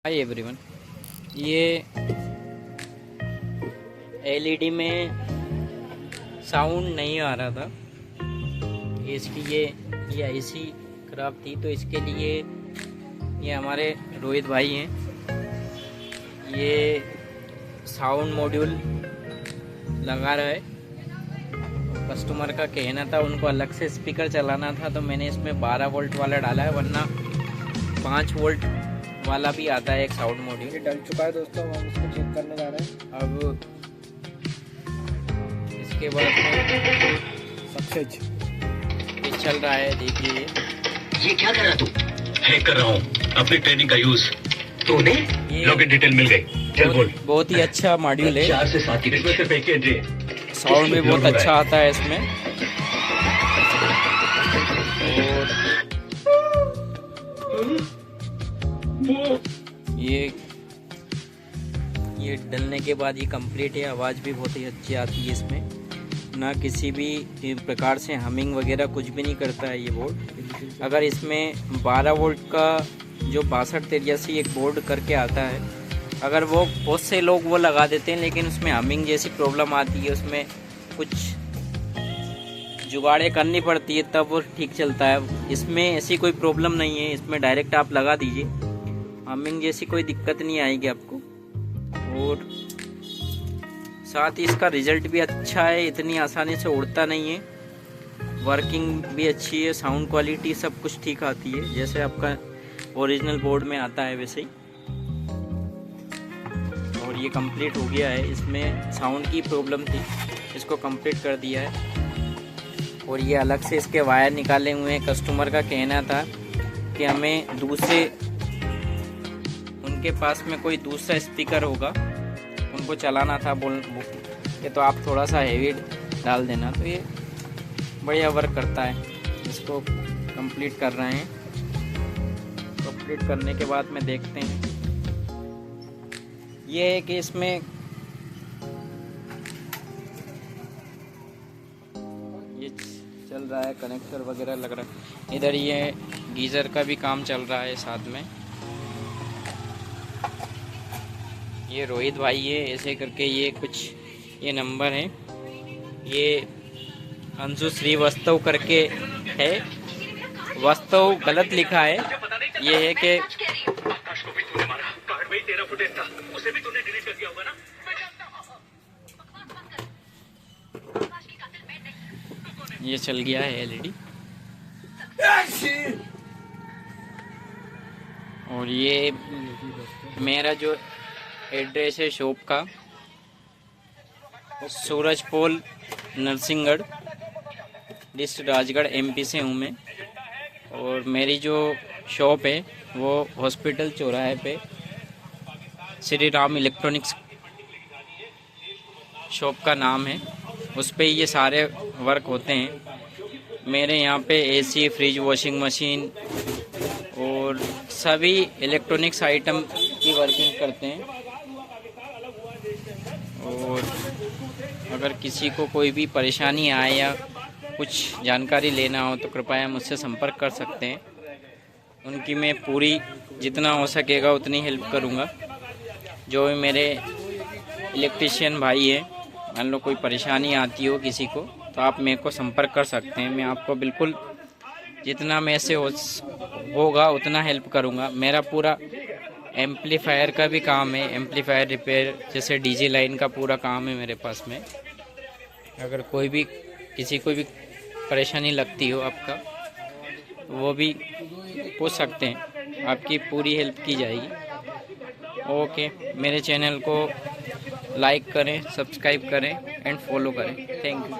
Hi everyone, ये LED में sound नहीं आ रहा था। इसकी ये आईसी खराब थी, तो इसके लिए ये हमारे रोहित भाई हैं, ये साउंड मॉड्यूल लगा रहा है। कस्टमर का कहना था उनको अलग से स्पीकर चलाना था, तो मैंने इसमें 12 वोल्ट वाला डाला है, वरना 5 वोल्ट वाला भी आता है एक साउंड मॉड्यूल। ये डल चुका है दोस्तों, हम इसको चेक करने जा रहे हैं। अब इसके बाद में सक्सेस ये चल रहा है, देखिए। ये क्या कर रहा तू? हैक कर रहा हूँ अपनी ट्रेनिंग का यूज। तूने लॉगिन डिटेल मिल गई, चल बोल। बहुत ही अच्छा मॉड्यूल है, 4 से 7 की इसमें सिर्फ एक ही एंट्री है। साउंड भी बहुत अच्छा आता है इसमें। और ये डलने के बाद ये कंप्लीट है। आवाज़ भी बहुत ही अच्छी आती है इसमें, ना किसी भी प्रकार से हमिंग वगैरह कुछ भी नहीं करता है ये बोर्ड। अगर इसमें 12 वोल्ट का जो 6283 एक बोर्ड करके आता है, अगर वो बहुत से लोग वो लगा देते हैं, लेकिन उसमें हमिंग जैसी प्रॉब्लम आती है, उसमें कुछ जुगाड़े करनी पड़ती है, तब वो ठीक चलता है। इसमें ऐसी कोई प्रॉब्लम नहीं है, इसमें डायरेक्ट आप लगा दीजिए, हमिंग जैसी कोई दिक्कत नहीं आएगी आपको। और साथ ही इसका रिजल्ट भी अच्छा है, इतनी आसानी से उड़ता नहीं है, वर्किंग भी अच्छी है, साउंड क्वालिटी सब कुछ ठीक आती है, जैसे आपका ओरिजिनल बोर्ड में आता है वैसे ही। और ये कंप्लीट हो गया है, इसमें साउंड की प्रॉब्लम थी, इसको कंप्लीट कर दिया है। और ये अलग से इसके वायर निकाले हुए हैं। कस्टमर का कहना था कि हमें दूसरे, उनके पास में कोई दूसरा स्पीकर होगा, उनको चलाना था, बोल कि तो आप थोड़ा सा हेवी डाल देना। तो ये बढ़िया वर्क करता है। इसको कंप्लीट कर रहे हैं, कंप्लीट करने के बाद में देखते हैं। ये है कि इसमें ये चल रहा है, कनेक्टर वगैरह लग रहा है। इधर ये गीज़र का भी काम चल रहा है साथ में। ये रोहित भाई है, ऐसे करके ये कुछ ये नंबर है, ये अंशु श्रीवास्तव करके है, वास्तव गलत लिखा है। ये है कि ये चल गया है एलईडी। और ये मेरा जो एड्रेस है शॉप का, सूरजपोल, नरसिंहगढ़, डिस्ट्रिक्ट राजगढ़, एमपी से हूँ मैं। और मेरी जो शॉप है वो हॉस्पिटल चौराहे पे श्री राम इलेक्ट्रॉनिक्स शॉप का नाम है, उस पे ये सारे वर्क होते हैं। मेरे यहाँ पे एसी, फ्रिज, वॉशिंग मशीन और सभी इलेक्ट्रॉनिक्स आइटम की वर्किंग करते हैं। और अगर किसी को कोई भी परेशानी आए या कुछ जानकारी लेना हो तो कृपया मुझसे संपर्क कर सकते हैं। उनकी मैं पूरी जितना हो सकेगा उतनी हेल्प करूँगा। जो भी मेरे इलेक्ट्रिशियन भाई है, मान लो कोई परेशानी आती हो किसी को, तो आप मेरे को संपर्क कर सकते हैं। मैं आपको बिल्कुल जितना मैं से होगा उतना हेल्प करूँगा। मेरा पूरा एम्पलीफायर का भी काम है, एम्पलीफायर रिपेयर, जैसे डीजे लाइन का पूरा काम है मेरे पास में। अगर कोई भी किसी को भी परेशानी लगती हो आपका, वो भी पूछ सकते हैं, आपकी पूरी हेल्प की जाएगी। ओके, मेरे चैनल को लाइक करें, सब्सक्राइब करें एंड फॉलो करें। Thank you.